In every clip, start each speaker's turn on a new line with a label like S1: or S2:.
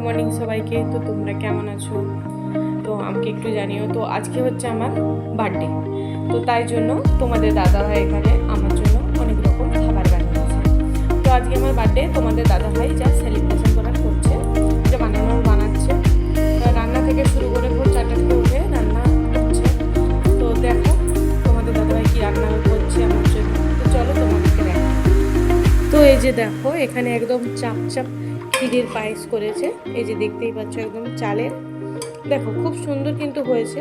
S1: Morning সবাইকে। তো তোমরা কেমন আছো? তো আমাকে একটু জানিও। তো আজকে হচ্ছে আমার বার্থডে, তো তাই জন্য তোমাদের দাদাভাই এখানে আমার জন্য অনেক রকম খাবার বানিয়েছে। তো আজকে আমার বার্থডে, তোমাদের দাদাভাই যা সেলিব্রেশন করার করছে, যা বানাচ্ছে। রান্না থেকে শুরু করে ভোর 4টা থেকে উঠে রান্না হচ্ছে। তো দেখো তোমাদের দাদাভাই কি রান্না করছে আমার জন্য। তো চলো তোমাদেরকে দেখো। তো এই যে দেখো এখানে একদম চাপ ক্ষীরের পায়েস করেছে। এই যে দেখতেই পাচ্ছ একদম চালের, দেখো খুব সুন্দর কিন্তু হয়েছে।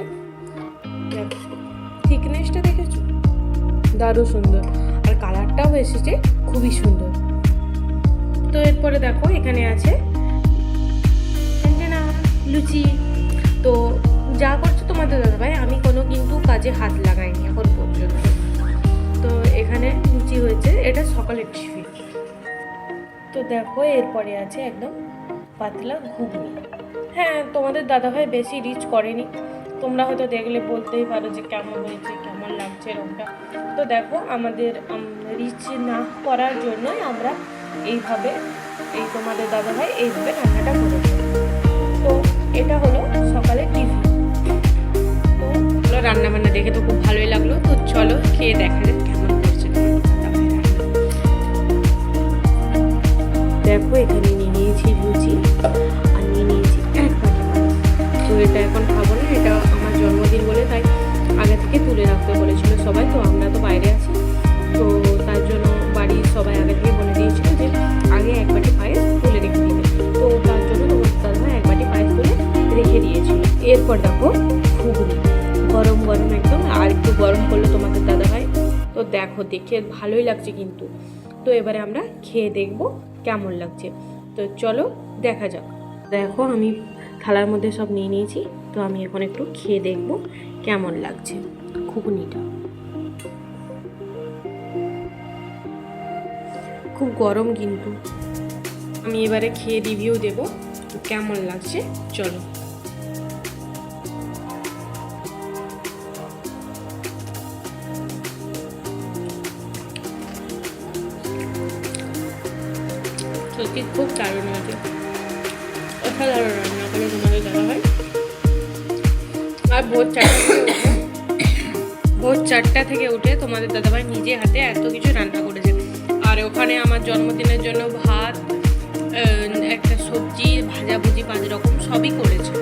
S1: দেখো থিকনেসটা দেখেছো, দারুণ সুন্দর, আর কালারটাও এসেছে খুবই সুন্দর। তো এরপরে দেখো এখানে আছে লুচি। তো যা করছো তোমাদের দাদাভাই, আমি কোনো কিন্তু কাজে হাত লাগাইনি এখন পর্যন্ত। তো এখানে লুচি হয়েছে, এটা সকালের টিফিন। তো দেখো এরপরে আছে একদম পাতলা ঘুগনি। হ্যাঁ, তোমাদের দাদাভাই বেশি রিচ করেনি, তোমরা হয়তো দেখলে বলতেই পারো যে কেমন হয়েছে, কেমন লাগছে রঙটা। তো দেখো আমাদের রিচ না করার জন্যই আমরা এইভাবে, এই তোমাদের দাদাভাই এইভাবে রান্নাটা করেছে। তো এটা হলো সকালের টিফিন। তো রান্নাবান্না দেখে তো খুব ভালোই লাগলো। তো চলো খেয়ে দেখা যাক কেমন করছে। দেখো এখানে নিয়ে নিয়েছি লুচি আর নিয়ে নিয়েছি এক বাটি পায়েস। তো এটা এখন খাবো না, এটা আমার জন্মদিন বলে তাই আগে থেকে তুলে রাখতে বলেছিল সবাই। তো আমরা তো বাইরে আছি, তো তার জন্য বাড়ির সবাই আগে থেকে বলে দিয়েছিল যে আগে এক বাটি পায়েস তুলে রেখে দিবে। তো তার জন্য তোমার দাদাভাই এক বাটি পায়েস তুলে রেখে দিয়েছিল। এরপর দেখো ঘুগনি গরম গরম একদম, আর একটু গরম করলো তোমাদের দাদাভাই। তো দেখো দেখে ভালোই লাগছে কিন্তু। তো এবারে আমরা খেয়ে দেখবো কেমন লাগছে। তো চলো দেখা যাক। দেখো আমি থালার মধ্যে সব নিয়ে নিয়েছি। তো আমি এখন একটু খেয়ে দেখবো কেমন লাগছে ঘুগনিটা। খুব গরম কিন্তু। আমি এবারে খেয়ে রিভিউ দেবো কেমন লাগছে। চলো। সত্যি খুব দারুণ হয়েছে, অসাধারণ রান্না করে তোমাদের দাদাভাই। আর ভোর চারটা থেকে উঠে তোমাদের দাদাভাই নিজে হাতে এত কিছু রান্না করেছে। আর ওখানে আমার জন্মদিনের জন্য ভাত, একটা সবজি, ভাজাভুজি 5 রকম সবই করেছে।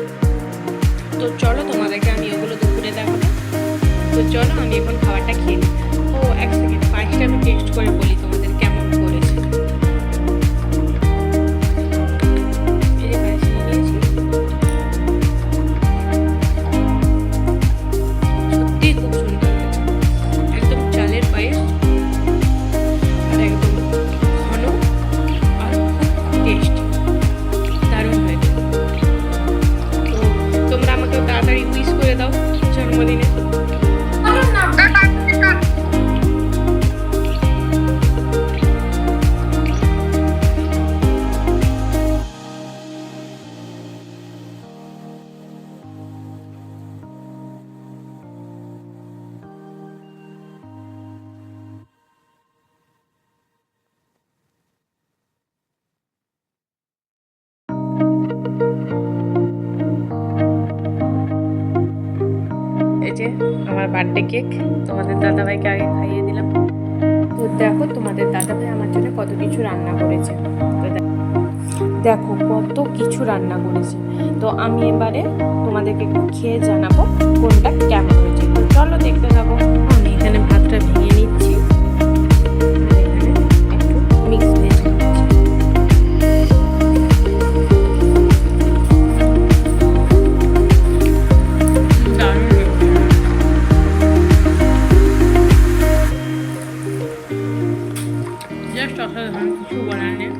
S1: তো চলো তোমাদেরকে আমি ওগুলো দুপুরে দেখাবো। তো চলো আমি এখন খাবারটা খেয়ে নিই। ও এক সেকেন্ড, পায়েসটা আমি টেস্ট করে বলি তোমাদের কেমন করেছে। জন্মদিনে আমার বার্থডে কেক তোমাদের দাদাভাইকে আগে খাইয়ে দিলাম। তো দেখো তোমাদের দাদাভাই আমার জন্য কত কিছু রান্না করেছে। তো দেখো কত কিছু রান্না করেছে। তো আমি এবারে তোমাদেরকে একটু খেয়ে জানাবো কোনটা কেমন হয়েছে। তো চলো দেখতে যাবো। আমি এখানে ভাতটা ভেঙে নিচ্ছি, আর এখানে একটু মিক্স ভেজ নিচ্ছি। কিছু বলার নেই,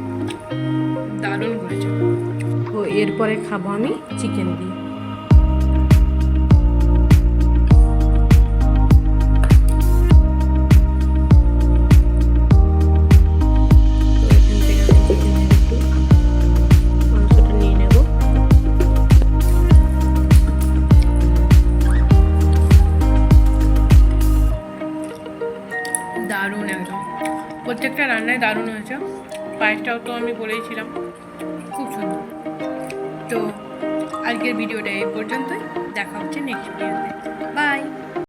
S1: দারুণ হয়েছে। তো এরপরে খাবো আমি চিকেন দিয়ে। দারুণ একদম, প্রত্যেকটা রান্নায় দারুণ হয়েছে। পায়েসটাও তো আমি বলেইছিলাম খুব সুন্দর। তো আজকের ভিডিওটা এই পর্যন্তই, দেখা হচ্ছে নেক্সট ভিডিওতে। বাই।